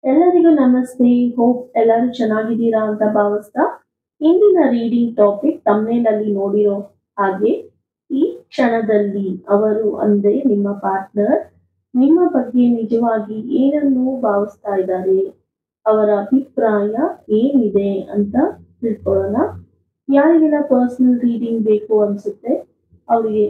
ಎಲ್ಲರಿಗೂ ನಮಸ್ತೆ. ಹೋಪ್ ಎಲ್ಲರೂ ಚೆನ್ನಾಗಿದ್ದೀರಾ ಅಂತ ಭಾವಿಸ್ತಾ ಇಂದಿನ ರೀಡಿಂಗ್ ಟಾಪಿಕ್ ತಮ್ನೇಲಲ್ಲಿ ನೋಡಿರೋ ಹಾಗೆ ಈ ಕ್ಷಣದಲ್ಲಿ ಅವರು ಅಂದ್ರೆ ನಿಮ್ಮ ಪಾರ್ಟ್ನರ್ ನಿಮ್ಮ ಬಗ್ಗೆ ನಿಜವಾಗಿ ಏನನ್ನು ಭಾವಿಸ್ತಾ ಇದ್ದಾರೆ, ಅವರ ಅಭಿಪ್ರಾಯ ಏನಿದೆ ಅಂತ ತಿಳ್ಕೊಳ್ಳೋಣ. ಯಾರಿಗೆಲ್ಲ ಪರ್ಸನಲ್ ರೀಡಿಂಗ್ ಬೇಕು ಅನ್ಸುತ್ತೆ ಅವರಿಗೆ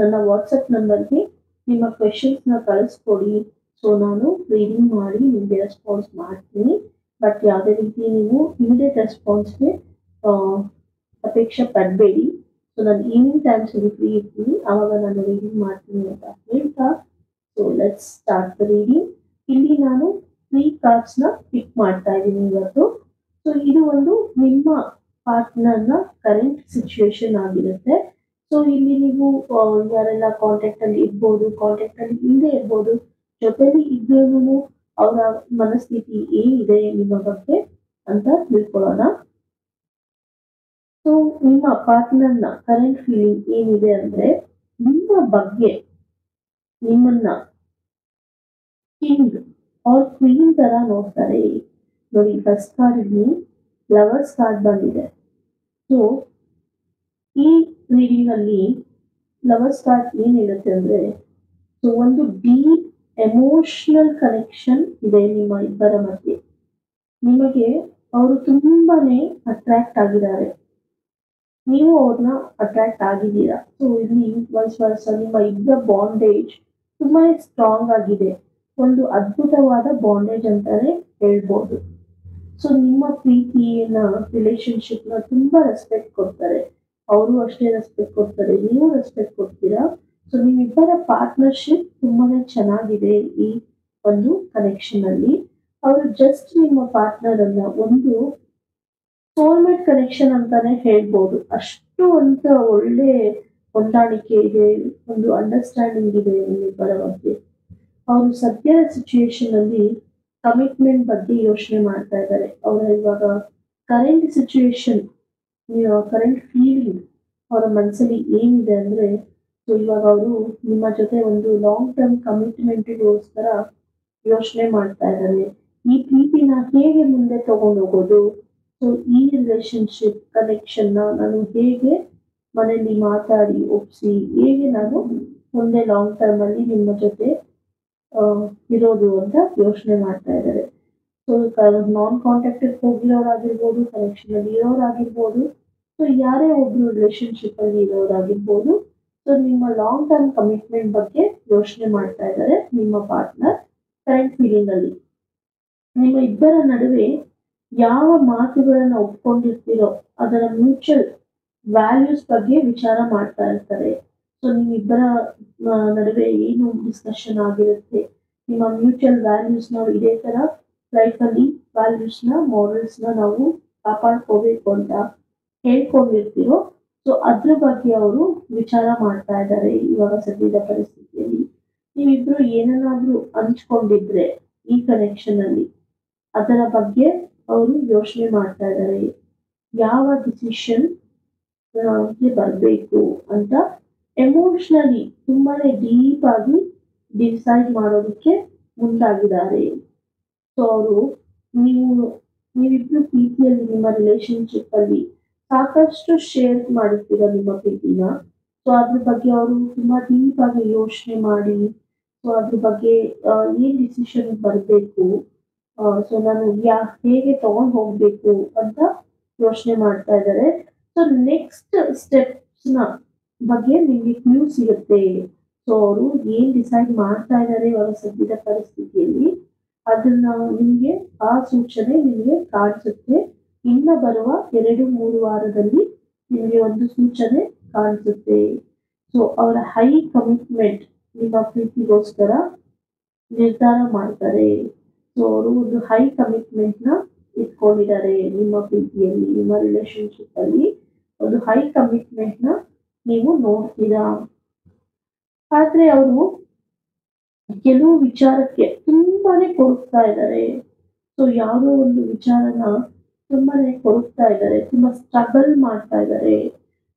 ನನ್ನ ವಾಟ್ಸಪ್ ನಂಬರ್ಗೆ ನಿಮ್ಮ ಕ್ವೆಶನ್ಸ್ನ ಕಳಿಸ್ಕೊಡಿ. ಸೊ ನಾನು ರೀಡಿಂಗ್ ಮಾಡಿ ನಿಮಗೆ ರೆಸ್ಪಾನ್ಸ್ ಮಾಡ್ತೀನಿ. ಬಟ್ ಯಾವುದೇ ರೀತಿ ನೀವು ಇಮಿಡಿಯೇಟ್ ರೆಸ್ಪಾನ್ಸ್ಗೆ ಅಪೇಕ್ಷೆ ಪಡಬೇಡಿ. ಸೊ ನಾನು ಈವ್ನಿಂಗ್ ಟೈಮ್ಸಲ್ಲಿ ಫ್ರೀ ಇರ್ತೀನಿ, ಆವಾಗ ನಾನು ರೀಡಿಂಗ್ ಮಾಡ್ತೀನಿ ಅಂತ ಹೇಳ್ತಾ so let's start the reading. ಇಲ್ಲಿ ನಾನು 3 ಕಾರ್ಡ್ಸ್ನ ಪಿಕ್ ಮಾಡ್ತಾ ಇದ್ದೀನಿ ಇವತ್ತು. ಸೊ ಇದು ಒಂದು ನಿಮ್ಮ ಪಾರ್ಟ್ನರ್ನ ಕರೆಂಟ್ ಸಿಚುವೇಶನ್ ಆಗಿರುತ್ತೆ. ಸೊ ಇಲ್ಲಿ ನೀವು ಯಾರೆಲ್ಲ ಕಾಂಟ್ಯಾಕ್ಟ್ ಅಲ್ಲಿ ಇರ್ಬೋದು, ಕಾಂಟ್ಯಾಕ್ಟ್ ಅಲ್ಲಿ ಇಲ್ಲದೆ ಇರ್ಬೋದು, ಜೊತೆಲಿ ಇದ್ರೂ ಅವರ ಮನಸ್ಥಿತಿ ಏನಿದೆ ನಿಮ್ಮ ಬಗ್ಗೆ ಅಂತ ತಿಳ್ಕೊಳ್ಳೋಣ. ಸೊ ನಿಮ್ಮ ಪಾರ್ಟ್ನರ್ನ ಕರೆಂಟ್ ಫೀಲಿಂಗ್ ಏನಿದೆ ಅಂದ್ರೆ ನಿಮ್ಮ ಬಗ್ಗೆ ನಿಮ್ಮನ್ನ ಕಿಂಗ್ ಅವ್ರ ಕ್ವೀನ್ ತರ ನೋಡ್ತಾರೆ. ನೋಡಿ, ಫಸ್ಟ್ ಕಾರ್ಡ್ ಇಲ್ಲಿ ಲವರ್ಸ್ ಕಾರ್ಡ್ ಬಂದಿದೆ. ಸೊ ಈ ರೀಡಿಂಗ್ ಅಲ್ಲಿ ಲವರ್ಸ್ ಕಾರ್ಡ್ ಏನ್ ಹೇಳುತ್ತೆ ಅಂದ್ರೆ ಸೊ ಒಂದು ಡೀಪ್ ಎಮೋಷನಲ್ ಕನೆಕ್ಷನ್ ಇದೆ ನಿಮ್ಮ ಇಬ್ಬರ ಮಧ್ಯೆ. ನಿಮಗೆ ಅವರು ತುಂಬಾನೇ ಅಟ್ರಾಕ್ಟ್ ಆಗಿದ್ದಾರೆ, ನೀವು ಅವ್ರನ್ನ ಅಟ್ರಾಕ್ಟ್ ಆಗಿದ್ದೀರಾ. ಸೊ ಇಲ್ಲಿ ವೈಸ್ ವರ್ಸ ನಿಮ್ಮ ಇಬ್ಬರ ಬಾಂಡೇಜ್ ತುಂಬಾನೇ ಸ್ಟ್ರಾಂಗ್ ಆಗಿದೆ, ಒಂದು ಅದ್ಭುತವಾದ ಬಾಂಡೇಜ್ ಅಂತಾನೆ ಹೇಳ್ಬೋದು. ಸೊ ನಿಮ್ಮ ಪ್ರೀತಿಯನ್ನ ರಿಲೇಶನ್ಶಿಪ್ನ ತುಂಬಾ ರೆಸ್ಪೆಕ್ಟ್ ಕೊಡ್ತಾರೆ, ಅವರು ಅಷ್ಟೇ ರೆಸ್ಪೆಕ್ಟ್ ಕೊಡ್ತಾರೆ, ನೀವು ರೆಸ್ಪೆಕ್ಟ್ ಕೊಡ್ತೀರಾ. ಸೊ ನಿಮ್ಮಿಬ್ಬರ ಪಾರ್ಟ್ನರ್ಶಿಪ್ ತುಂಬಾನೇ ಚೆನ್ನಾಗಿದೆ. ಈ ಒಂದು ಕನೆಕ್ಷನ್ ಅಲ್ಲಿ ಅವರು ಜಸ್ಟ್ ನಿಮ್ಮ ಪಾರ್ಟ್ನರ್ ಅನ್ನ ಒಂದು ಸೋಲ್ಮೇಟ್ ಕನೆಕ್ಷನ್ ಅಂತಾನೆ ಹೇಳ್ಬೋದು. ಅಷ್ಟು ಅಂತ ಒಳ್ಳೆ ಹೊಂದಾಣಿಕೆ ಇದೆ, ಒಂದು ಅಂಡರ್ಸ್ಟ್ಯಾಂಡಿಂಗ್ ಇದೆ ನಿಮ್ಮಿಬ್ಬರ ಬಗ್ಗೆ. ಅವರು ಸದ್ಯದ ಸಿಚುಯೇಷನ್ ಅಲ್ಲಿ ಕಮಿಟ್ಮೆಂಟ್ ಬಗ್ಗೆ ಯೋಚನೆ ಮಾಡ್ತಾ ಇದ್ದಾರೆ. ಅವರ ಇವಾಗ ಕರೆಂಟ್ ಸಿಚುಯೇಷನ್, ಕರೆಂಟ್ ಫೀಲಿಂಗ್ ಅವರ ಮನಸ್ಸಲ್ಲಿ ಏನಿದೆ ಅಂದ್ರೆ ಸೊ ಇವಾಗ ಅವರು ನಿಮ್ಮ ಜೊತೆ ಒಂದು ಲಾಂಗ್ ಟರ್ಮ್ ಕಮಿಟ್ಮೆಂಟ್ಗೋಸ್ಕರ ಯೋಚನೆ ಮಾಡ್ತಾ ಇದ್ದಾರೆ. ಈ ಪ್ರೀತಿನ ಹೇಗೆ ಮುಂದೆ ತಗೊಂಡು ಹೋಗೋದು, ಸೊ ಈ ರಿಲೇಶನ್ಶಿಪ್ ಕನೆಕ್ಷನ್ನ ನಾನು ಹೇಗೆ ಮನೆಯಲ್ಲಿ ಮಾತಾಡಿ ಒಪ್ಸಿ ಹೇಗೆ ನಾನು ಮುಂದೆ ಲಾಂಗ್ ಟರ್ಮ್ ಅಲ್ಲಿ ನಿಮ್ಮ ಜೊತೆ ಇರೋದು ಅಂತ ಯೋಚನೆ ಮಾಡ್ತಾ ಇದ್ದಾರೆ. ಸೊ ನಾನ್ ಕಾಂಟ್ಯಾಕ್ಟ್ ಹೋಗಿರೋರಾಗಿರ್ಬೋದು, ಕನೆಕ್ಷನ್ ಅಲ್ಲಿ ಇರೋರಾಗಿರ್ಬೋದು, ಸೊ ಯಾರೇ ಒಬ್ರು ರಿಲೇಶನ್ಶಿಪ್ ಅಲ್ಲಿ ಇರೋರಾಗಿರ್ಬೋದು. ಸೊ ನಿಮ್ಮ ಲಾಂಗ್ ಟರ್ಮ್ ಕಮಿಟ್ಮೆಂಟ್ ಬಗ್ಗೆ ಯೋಚನೆ ಮಾಡ್ತಾ ಇದ್ದಾರೆ ನಿಮ್ಮ ಪಾರ್ಟ್ನರ್ ಕರೆಂಟ್ ಫೀಲಿಂಗ್ ಅಲ್ಲಿ. ನಿಮ್ಮ ಇಬ್ಬರ ನಡುವೆ ಯಾವ ಮಾತುಗಳನ್ನ ಒಪ್ಕೊಂಡಿರ್ತೀರೋ ಅದರ ಮ್ಯೂಚುವಲ್ ವ್ಯಾಲ್ಯೂಸ್ ಬಗ್ಗೆ ವಿಚಾರ ಮಾಡ್ತಾ ಇರ್ತಾರೆ. ಸೊ ನಿಮ್ಮಿಬ್ಬರ ನಡುವೆ ಏನು ಡಿಸ್ಕಷನ್ ಆಗಿರುತ್ತೆ, ನಿಮ್ಮ ಮ್ಯೂಚುವಲ್ ವ್ಯಾಲ್ಯೂಸ್ ನಾವು ಇದೇ ತರ ಲೈಫಲ್ಲಿ ವ್ಯಾಲ್ಯೂಸ್ನ ಮಾರಲ್ಸ್ನ ನಾವು ಕಾಪಾಡ್ಕೋಬೇಕು ಅಂತ ಹೇಳ್ಕೊಂಡಿರ್ತೀರೋ ಸೊ ಅದ್ರ ಬಗ್ಗೆ ಅವರು ವಿಚಾರ ಮಾಡ್ತಾ ಇದ್ದಾರೆ ಇವಾಗ ಸದ್ಯದ ಪರಿಸ್ಥಿತಿಯಲ್ಲಿ. ನೀವಿಬ್ರು ಏನನ್ನಾದ್ರೂ ಹಂಚ್ಕೊಂಡಿದ್ರೆ ಈ ಕನೆಕ್ಷನ್ ಅಲ್ಲಿ ಅದರ ಬಗ್ಗೆ ಅವರು ಯೋಚನೆ ಮಾಡ್ತಾ ಇದ್ದಾರೆ. ಯಾವ ಡಿಸಿಷನ್ ಬರಬೇಕು ಅಂತ ಎಮೋಷನಲಿ ತುಂಬಾನೇ ಡೀಪ್ ಆಗಿ ಡಿಸೈಡ್ ಮಾಡೋದಕ್ಕೆ ಮುಂದಾಗಿದ್ದಾರೆ. ಸೊ ಅವರು ನೀವಿಬ್ರು ಪ್ರೀತಿಯಲ್ಲಿ ನಿಮ್ಮ ರಿಲೇಶನ್ಶಿಪ್ ಅಲ್ಲಿ ಸಾಕಷ್ಟು ಶೇರ್ ಮಾಡುತ್ತೀರ ನಿಮ್ಮ ಪ್ರೀತಿನ. ಸೊ ಅದ್ರ ಬಗ್ಗೆ ಅವರು ತುಂಬಾ ಡೀಪ್ ಆಗಿ ಯೋಚನೆ ಮಾಡಿ ಸೊ ಅದ್ರ ಬಗ್ಗೆ ಏನ್ ಡಿಸಿಷನ್ ಬರಬೇಕು, ಸೊ ನಾನು ಹೇಗೆ ತಗೊಂಡು ಹೋಗ್ಬೇಕು ಅಂತ ಯೋಚನೆ ಮಾಡ್ತಾ ಇದ್ದಾರೆ. ಸೊ ನೆಕ್ಸ್ಟ್ ಸ್ಟೆಪ್ಸ್ನ ಬಗ್ಗೆ ನಿಮಗೆ ಕ್ಲೂ ಸಿಗುತ್ತೆ. ಸೊ ಅವರು ಏನ್ ಡಿಸೈಡ್ ಮಾಡ್ತಾ ಇದ್ದಾರೆ ಇವಾಗ ಸದ್ಯದ ಪರಿಸ್ಥಿತಿಯಲ್ಲಿ ಅದನ್ನ ನಿಮಗೆ ಆ ಸೂಚನೆ ನಿಮಗೆ ಕಾಣಿಸುತ್ತೆ. ಇನ್ನ ಬರುವ 2-3 ವಾರದಲ್ಲಿ ನಿಮಗೆ ಒಂದು ಸೂಚನೆ ಕಾಣಿಸುತ್ತೆ. ಸೊ ಅವರ ಹೈ ಕಮಿಟ್ಮೆಂಟ್ ನಿಮ್ಮ ಪ್ರೀತಿಗೋಸ್ಕರ ನಿರ್ಧಾರ ಮಾಡ್ತಾರೆ. ಸೊ ಅವರು ಒಂದು ಹೈ ಕಮಿಟ್ಮೆಂಟ್ ನ ಇಟ್ಕೊಂಡಿದ್ದಾರೆ ನಿಮ್ಮ ಪ್ರೀತಿಯಲ್ಲಿ, ನಿಮ್ಮ ರಿಲೇಶನ್ಶಿಪ್ ಅಲ್ಲಿ ಒಂದು ಹೈ ಕಮಿಟ್ಮೆಂಟ್ ನ ನೀವು ನೋಡ್ತೀರಾ. ಆದ್ರೆ ಅವರು ಕೆಲವು ವಿಚಾರಕ್ಕೆ ತುಂಬಾನೇ ಕೊರಗ್ತಾ ಇದ್ದಾರೆ. ಸೊ ಯಾವುದೋ ಒಂದು ವಿಚಾರನ ತುಂಬಾನೇ ಕೊರಗ್ತಾ ಇದ್ದಾರೆ, ತುಂಬಾ ಸ್ಟ್ರಗಲ್ ಮಾಡ್ತಾ ಇದ್ದಾರೆ.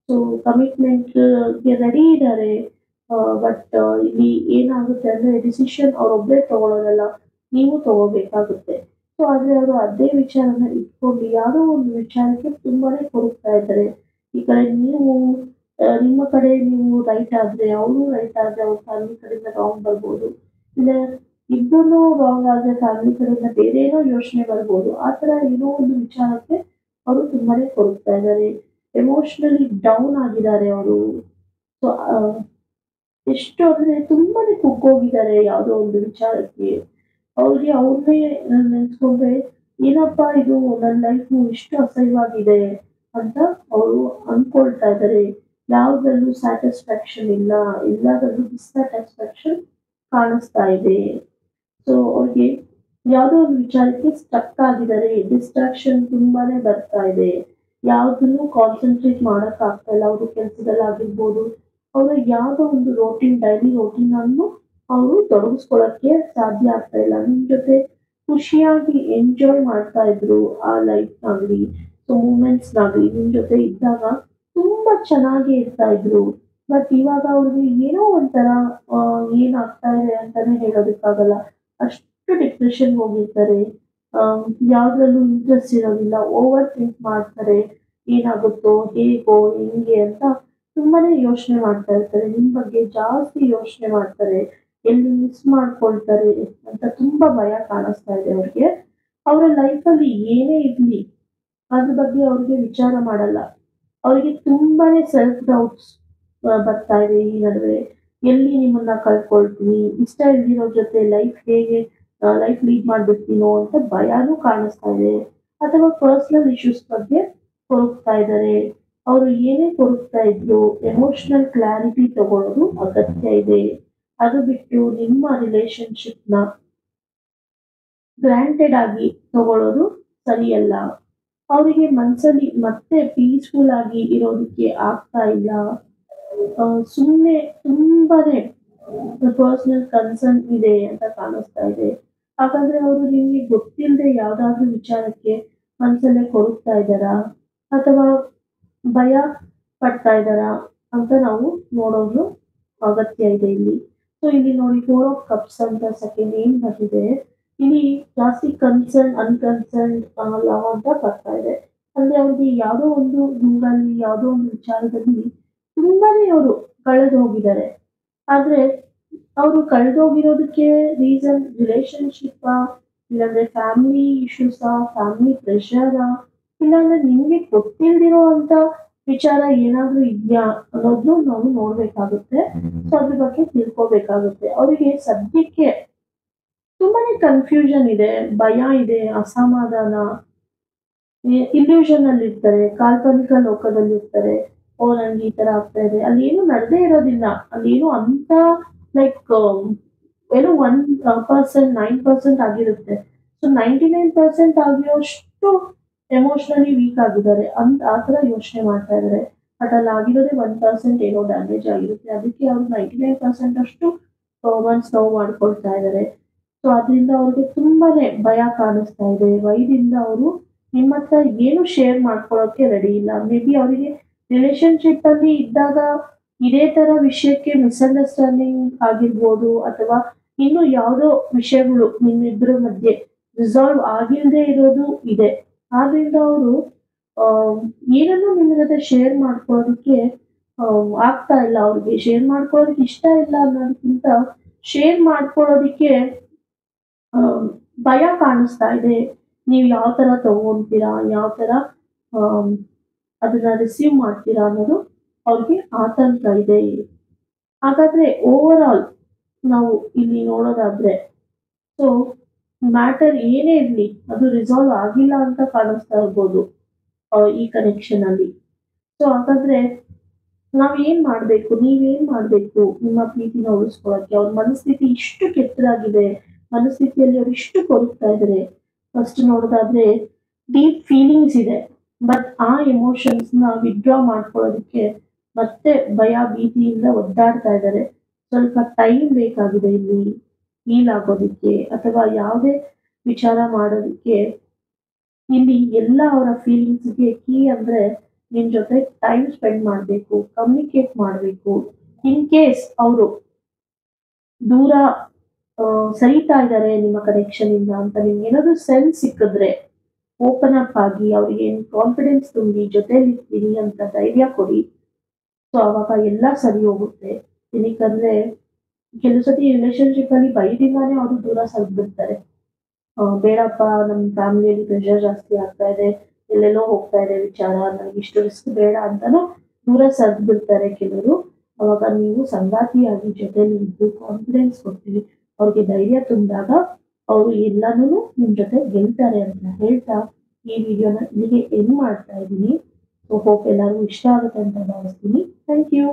ಸೊ ಕಮಿಟ್ಮೆಂಟ್ಗೆ ರೆಡಿ ಇದ್ದಾರೆ. ಬಟ್ ಇಲ್ಲಿ ಏನಾಗುತ್ತೆ ಅಂದ್ರೆ ಡಿಸಿಷನ್ ಅವರೊಬ್ಬರೇ ತಗೊಳ್ಳೋದಲ್ಲ, ನೀವು ತಗೋಬೇಕಾಗುತ್ತೆ. ಸೊ ಆದ್ರೆ ಅವರು ಅದೇ ವಿಚಾರನ ಇಟ್ಕೊಂಡು ಯಾವುದೋ ಒಂದು ವಿಚಾರಕ್ಕೆ ತುಂಬಾನೇ ಕೊರಗ್ತಾ ಇದ್ದಾರೆ. ಈ ಕಡೆ ನೀವು ನಿಮ್ಮ ಕಡೆ ನೀವು ರೈಟ್ ಆದ್ರೆ ಅವರು ರೈಟ್ ಆದ್ರೆ ಅವ್ರ ಫ್ಯಾಮಿಲಿ ಕಡೆಯಿಂದ ರಾಂಗ್ ಬರ್ಬೋದು. ಇಲ್ಲ ಇಬ್ಬರೂ ರಾಂಗ್ ಆದ್ರೆ ಫ್ಯಾಮಿಲಿ ಕಡೆಯಿಂದ ಬೇರೆ ಏನೋ ಯೋಚನೆ ಬರ್ಬೋದು. ಆ ತರ ಏನೋ ಒಂದು ವಿಚಾರಕ್ಕೆ ಅವರು ತುಂಬಾನೇ ಕೊರಗ್ತಾ ಇದ್ದಾರೆ. ಎಮೋಷನಲಿ ಡೌನ್ ಆಗಿದ್ದಾರೆ ಅವರು. ಸೊ ಎಷ್ಟು ಅಂದ್ರೆ ತುಂಬಾನೇ ಕುಗ್ಗೋಗಿದ್ದಾರೆ ಯಾವುದೋ ಒಂದು ವಿಚಾರಕ್ಕೆ. ಅವ್ರಿಗೆ ಅವ್ರನ್ನೇ ನೆನ್ಸ್ಕೊಂಡ್ರೆ ಏನಪ್ಪಾ ಇದು ನನ್ನ ಲೈಫು ಇಷ್ಟು ಅಸಹ್ಯವಾಗಿದೆ ಅಂತ ಅವರು ಅನ್ಕೊಳ್ತಾ ಇದ್ದಾರೆ. ಯಾವುದ್ರಲ್ಲೂ ಸ್ಯಾಟಿಸ್ಫ್ಯಾಕ್ಷನ್ ಇಲ್ಲ, ಎಲ್ಲದರಲ್ಲೂ ಡಿಸ್ಸ್ಯಾಟಿಸ್ಫ್ಯಾಕ್ಷನ್ ಕಾಣಿಸ್ತಾ ಇದೆ. ಸೊ ಅವ್ರಿಗೆ ಯಾವುದೋ ಒಂದು ವಿಚಾರಕ್ಕೆ ಸ್ಟಕ್ ಆಗಿದ್ದಾರೆ. ಡಿಸ್ಟ್ರಾಕ್ಷನ್ ತುಂಬಾನೇ ಬರ್ತಾ ಇದೆ. ಯಾವುದನ್ನು ಕಾನ್ಸಂಟ್ರೇಟ್ ಮಾಡಕ್ ಆಗ್ತಾ ಇಲ್ಲ. ಅವರು ಕೆಲಸದಲ್ಲಿ ಆಗಿರ್ಬೋದು, ಅವರು ಯಾವುದೋ ಒಂದು ಡೈಲಿ ರೋಟೀನ್ ಅನ್ನು ಅವರು ತೊಡಗಿಸ್ಕೊಳ್ಳಕ್ಕೆ ಸಾಧ್ಯ ಆಗ್ತಾ ಇಲ್ಲ. ನಿಮ್ ಜೊತೆ ಖುಷಿಯಾಗಿ ಎಂಜಾಯ್ ಮಾಡ್ತಾ ಇದ್ರು ಆ ಲೈಫ್ನಾಗ್ಲಿ, ಸೊ ಮೂಮೆಂಟ್ಸ್ನಾಗ್ಲಿ ನಿಮ್ ಜೊತೆ ಇದ್ದಾಗ ತುಂಬಾ ಚೆನ್ನಾಗಿ ಇರ್ತಾ ಇದ್ರು. ಬಟ್ ಇವಾಗ ಅವ್ರಿಗೆ ಏನೋ ಒಂಥರ ಏನಾಗ್ತಾ ಇದೆ ಅಂತಾನೆ ಹೇಳೋದಕ್ಕಾಗಲ್ಲ. ಅಷ್ಟು ಡಿಪ್ರೆಷನ್ ಹೋಗಿರ್ತಾರೆ. ಯಾವ್ದ್ರಲ್ಲೂ ಇಂಟ್ರೆಸ್ಟ್ ಇರೋದಿಲ್ಲ. ಓವರ್ ಥಿಂಕ್ ಮಾಡ್ತಾರೆ. ಏನಾಗುತ್ತೋ ಹೇಗೋ ಹೆಂಗೆ ಅಂತ ತುಂಬಾನೇ ಯೋಚನೆ ಮಾಡ್ತಾ ಇರ್ತಾರೆ. ನಿಮ್ ಬಗ್ಗೆ ಜಾಸ್ತಿ ಯೋಚನೆ ಮಾಡ್ತಾರೆ. ಎಲ್ಲಿ ಮಿಸ್ ಮಾಡ್ಕೊಳ್ತಾರೆ ಅಂತ ತುಂಬಾ ಭಯ ಕಾಣಿಸ್ತಾ ಇದೆ ಅವ್ರಿಗೆ. ಅವರ ಲೈಫಲ್ಲಿ ಏನೇ ಇರ್ಲಿ ಅದ್ರ ಬಗ್ಗೆ ಅವ್ರಿಗೆ ವಿಚಾರ ಮಾಡಲ್ಲ. ಅವರಿಗೆ ತುಂಬಾನೇ ಸೆಲ್ಫ್ ಡೌಟ್ಸ್ ಬರ್ತಾ ಇದೆ ಈ ನಡುವೆ. ಎಲ್ಲಿ ನಿಮ್ಮನ್ನ ಕಳ್ಕೊಳ್ತೀನಿ, ಇಷ್ಟ ಇಲ್ದಿರೋ ಜೊತೆ ಲೈಫ್ ಲೀಡ್ ಮಾಡ್ಬಿಡ್ತೀನೋ ಅಂತ ಭಯಾನೂ ಕಾಣಿಸ್ತಾ ಇದೆ. ಅಥವಾ ಪರ್ಸನಲ್ ಇಶ್ಯೂಸ್ ಬಗ್ಗೆ ಕೊರಗ್ತಾ ಇದ್ದಾರೆ. ಅವರು ಏನೇ ಕೊರಗ್ತಾ ಇದ್ರು ಎಮೋಷನಲ್ ಕ್ಲಾರಿಟಿ ತಗೊಳ್ಳೋದು ಅಗತ್ಯ ಇದೆ. ಅದು ಬಿಟ್ಟು ನಿಮ್ಮ ರಿಲೇಶನ್ಶಿಪ್ನ ಗ್ರಾಂಟೆಡ್ ಆಗಿ ತಗೊಳ್ಳೋದು ಸರಿಯಲ್ಲ. ಅವರಿಗೆ ಮನ್ಸಲ್ಲಿ ಮತ್ತೆ ಪೀಸ್ಫುಲ್ ಆಗಿ ಇರೋದಕ್ಕೆ ಆಗ್ತಾ ಇಲ್ಲ. ಸುಮ್ಮನೆ ತುಂಬಾನೇ ಪರ್ಸನಲ್ ಕನ್ಸರ್ನ್ ಇದೆ ಅಂತ ಕಾಣಿಸ್ತಾ ಇದೆ. ಹಾಗಾದ್ರೆ ಅವರು ನಿಮ್ಗೆ ಗೊತ್ತಿಲ್ಲದೆ ಯಾವ್ದಾದ್ರು ವಿಚಾರಕ್ಕೆ ಮನ್ಸಲ್ಲೇ ಕೊರಗ್ತಾ ಇದ್ದಾರಾ ಅಥವಾ ಭಯ ಪಡ್ತಾ ಇದ್ದಾರಾ ಅಂತ ನಾವು ನೋಡೋದು ಅಗತ್ಯ ಇದೆ ಇಲ್ಲಿ. ಸೊ ಇಲ್ಲಿ ನೋಡಿ 4 ಆಫ್ ಕಪ್ಸ್ ಅಂತ ಸೆಕೆಂಡ್ ಏನ್ ಬಂದಿದೆ, ಇಲ್ಲಿ ಜಾಸ್ತಿ ಕನ್ಸರ್ನ್ ಅನ್ಕನ್ಸರ್ನ್ ಲವ್ ಅಂತ ಬರ್ತಾ ಇದೆ. ಅಂದ್ರೆ ಅವ್ರಿಗೆ ಯಾವುದೋ ಒಂದು ಗುಂಗಲ್ಲಿ ಯಾವುದೋ ಒಂದು ವಿಚಾರದಲ್ಲಿ ತುಂಬಾನೇ ಅವರು ಕಳೆದು ಹೋಗಿದ್ದಾರೆ. ಆದ್ರೆ ಅವರು ಕಳೆದೋಗಿರೋದಕ್ಕೆ ರೀಸನ್ ರಿಲೇಶನ್ಶಿಪ್ ಇಲ್ಲಾಂದ್ರೆ ಫ್ಯಾಮಿಲಿ ಇಶ್ಯೂಸಾ, ಫ್ಯಾಮಿಲಿ ಪ್ರೆಷರಾ, ಇಲ್ಲಾಂದ್ರೆ ನಿಮ್ಗೆ ಗೊತ್ತಿಲ್ದಿರೋ ಅಂತ ವಿಚಾರ ಏನಾದ್ರೂ ಇದ್ಯಾ ಅನ್ನೋದನ್ನು ನಾವು ನೋಡ್ಬೇಕಾಗುತ್ತೆ. ಸೊ ಅದ್ರ ಬಗ್ಗೆ ತಿಳ್ಕೊಬೇಕಾಗುತ್ತೆ. ಅವರಿಗೆ ಸದ್ಯಕ್ಕೆ ತುಂಬಾನೇ ಕನ್ಫ್ಯೂಷನ್ ಇದೆ, ಭಯ ಇದೆ, ಅಸಮಾಧಾನ, ಇಲ್ಯೂಷನ್ ಅಲ್ಲಿ ಇರ್ತಾರೆ, ಕಾಲ್ಪನಿಕ ಲೋಕದಲ್ಲಿ ಇರ್ತಾರೆ. ಓ ನನ್ಗೆ ಈ ತರ ಆಗ್ತಾ ಇದೆ, ಅಲ್ಲಿ ಏನು ನಡೆದೇ ಇರೋದಿಲ್ಲ. ಅಲ್ಲಿ ಏನು ಅಂತ ಲೈಕ್ ಏನೋ 9% ಆಗಿರುತ್ತೆ. ಸೊ 99% ಆಗಿರೋಷ್ಟು ಎಮೋಷನಲಿ ವೀಕ್ ಆಗಿದ್ದಾರೆ ಅಂತ ಆ ತರ ಯೋಚನೆ ಮಾಡ್ತಾ ಇದ್ದಾರೆ. ಬಟ್ ಅಲ್ಲಿ ಆಗಿರೋದೇ 1% ಏನೋ ಡ್ಯಾಮೇಜ್ ಆಗಿರುತ್ತೆ. ಅದಕ್ಕೆ ಅವ್ರು 99% ಅಷ್ಟು ನೋವು ಮಾಡ್ಕೊಳ್ತಾ ಇದ್ದಾರೆ. ಸೊ ಅದರಿಂದ ಅವ್ರಿಗೆ ತುಂಬಾನೇ ಭಯ ಕಾಣಿಸ್ತಾ ಇದೆ. ಭಯದಿಂದ ಅವರು ನಿಮ್ಮ ಹತ್ರ ಏನು ಶೇರ್ ಮಾಡ್ಕೊಳ್ಳೋಕೆ ರೆಡಿ ಇಲ್ಲ. ಮೇ ಬಿ ಅವರಿಗೆ ರಿಲೇಶನ್ಶಿಪ್ ಅಲ್ಲಿ ಇದ್ದಾಗ ಇದೇ ತರ ವಿಷಯಕ್ಕೆ ಮಿಸ್ಅಂಡರ್ಸ್ಟ್ಯಾಂಡಿಂಗ್ ಆಗಿರ್ಬೋದು, ಅಥವಾ ಇನ್ನು ಯಾವುದೋ ವಿಷಯಗಳು ನಿಮ್ಮಿಬ್ಬರ ಮಧ್ಯೆ ರಿಸಾಲ್ವ್ ಆಗಿಲ್ಲದೆ ಇರೋದು ಇದೆ. ಆದ್ರಿಂದ ಅವರು ಏನನ್ನು ನಿಮ್ಮ ಜೊತೆ ಶೇರ್ ಮಾಡ್ಕೊಳ್ಳೋದಕ್ಕೆ ಆಗ್ತಾ ಇಲ್ಲ. ಅವ್ರಿಗೆ ಶೇರ್ ಮಾಡ್ಕೊಳ್ಳೋದಕ್ಕೆ ಇಷ್ಟ ಇಲ್ಲ ಅನ್ನೋದಕ್ಕಿಂತ ಶೇರ್ ಮಾಡ್ಕೊಳ್ಳೋದಕ್ಕೆ ಭಯ ಕಾಣಿಸ್ತಾ ಇದೆ. ನೀವು ಯಾವ ತರ ತಗೊಂತೀರಾ, ಯಾವ ತರ ಅದನ್ನ ರಿಸೀವ್ ಮಾಡ್ತೀರಾ ಅನ್ನೋದು ಅವ್ರಿಗೆ ಆತಂಕ ಇದೆ. ಹಾಗಾದ್ರೆ ಓವರ್ ಆಲ್ ನಾವು ಇಲ್ಲಿ ನೋಡೋದಾದ್ರೆ, ಸೊ ಮ್ಯಾಟರ್ ಏನೇ ಇರ್ಲಿ ಅದು ರಿಸಾಲ್ವ್ ಆಗಿಲ್ಲ ಅಂತ ಕಾಣಿಸ್ತಾ ಇರ್ಬೋದು ಈ ಕನೆಕ್ಷನ್ ಅಲ್ಲಿ. ಸೊ ಹಾಗಾದ್ರೆ ನಾವೇನ್ ಮಾಡ್ಬೇಕು, ನೀವೇನ್ ಮಾಡ್ಬೇಕು ನಿಮ್ಮ ಪ್ರೀತಿನ ಉಳಿಸ್ಕೊಳಕ್ಕೆ? ಅವ್ರ ಮನಸ್ಥಿತಿ ಇಷ್ಟು ಕೆಟ್ಟದಾಗಿದೆ, ಮನಸ್ಥಿತಿಯಲ್ಲಿ ಅವ್ರು ಇಷ್ಟು ಕೊರಗ್ತಾ ಇದ್ದಾರೆ. ಫಸ್ಟ್ ನೋಡೋದಾದ್ರೆ ಡೀಪ್ ಫೀಲಿಂಗ್ಸ್ ಇದೆ, ಬಟ್ ಆ ಎಮೋಷನ್ಸ್ ನ ವಿಡ್ರಾ ಮಾಡ್ಕೊಳ್ಳೋದಕ್ಕೆ ಮತ್ತೆ ಭಯ ಭೀತಿಯಿಂದ ಒದ್ದಾಡ್ತಾ ಇದ್ದಾರೆ. ಸ್ವಲ್ಪ ಟೈಮ್ ಬೇಕಾಗಿದೆ ಇಲ್ಲಿ ಹೀಲ್ ಆಗೋದಿಕ್ಕೆ, ಅಥವಾ ಯಾವುದೇ ವಿಚಾರ ಮಾಡೋದಿಕ್ಕೆ. ಇಲ್ಲಿ ಎಲ್ಲ ಅವರ ಫೀಲಿಂಗ್ಸ್ಗೆ ಕೀ ಅಂದ್ರೆ ನಿಮ್ ಜೊತೆ ಟೈಮ್ ಸ್ಪೆಂಡ್ ಮಾಡಬೇಕು, ಕಮ್ಯುನಿಕೇಟ್ ಮಾಡಬೇಕು. ಇನ್ ಕೇಸ್ ಅವರು ದೂರ ಸರಿತಾ ಇದ್ದಾರೆ ನಿಮ್ಮ ಕನೆಕ್ಷನ್ ಇಂದ ಅಂತ ನಿಮ್ಗೆ ಏನಾದ್ರು ಸೆನ್ಸ್ ಸಿಕ್ಕಿದ್ರೆ ಓಪನ್ ಅಪ್ ಆಗಿ ಅವ್ರಿಗೆ ಕಾನ್ಫಿಡೆನ್ಸ್ ತುಂಬಿ ಜೊತೆಲಿ ಇರ್ತೀನಿ ಅಂತ ಧೈರ್ಯ ಕೊಡಿ. ಸೊ ಅವಾಗ ಎಲ್ಲ ಸರಿ ಹೋಗುತ್ತೆ. ಏನಕ್ಕಂದ್ರೆ ಕೆಲವು ಸತಿ ರಿಲೇಶನ್ಶಿಪ್ ಅಲ್ಲಿ ಭಯದಿಂದಾನೇ ಅವರು ದೂರ ಸರಿದ್ಬಿಡ್ತಾರೆ. ಬೇಡಪ್ಪ, ನಮ್ಮ ಫ್ಯಾಮಿಲಿಯಲ್ಲಿ ಪ್ರೆಷರ್ ಜಾಸ್ತಿ ಆಗ್ತಾ ಇದೆ, ಎಲ್ಲೆಲ್ಲೋ ಹೋಗ್ತಾ ಇದೆ ವಿಚಾರ, ನನಗೆ ಇಷ್ಟು ರಿಸ್ಕ್ ಬೇಡ ಅಂತಾನು ದೂರ ಸರಿದು ಬಿಡ್ತಾರೆ ಕೆಲವರು. ಅವಾಗ ನೀವು ಸಂಗಾತಿಯಾಗಿ ಜೊತೆಲಿ ಇದ್ದು ಕಾನ್ಫಿಡೆನ್ಸ್ ಕೊಡ್ತೀವಿ, ಅವ್ರಿಗೆ ಧೈರ್ಯ ತುಂಬಿದಾಗ ಅವರು ಎಲ್ಲಾನು ನಿಮ್ ಜೊತೆ ಗೆಲ್ತಾರೆ ಅಂತ ಹೇಳ್ತಾ ಈ ವಿಡಿಯೋನ ಇಲ್ಲಿಗೆ ಎಂಡ್ ಮಾಡ್ತಾ ಇದ್ದೀನಿ. ಸೊ ಹೋಪ್ ಎಲ್ಲರಿಗೂ ಇಷ್ಟ ಆಗುತ್ತೆ ಅಂತ ಭಾವಿಸ್ತೀನಿ. Thank you.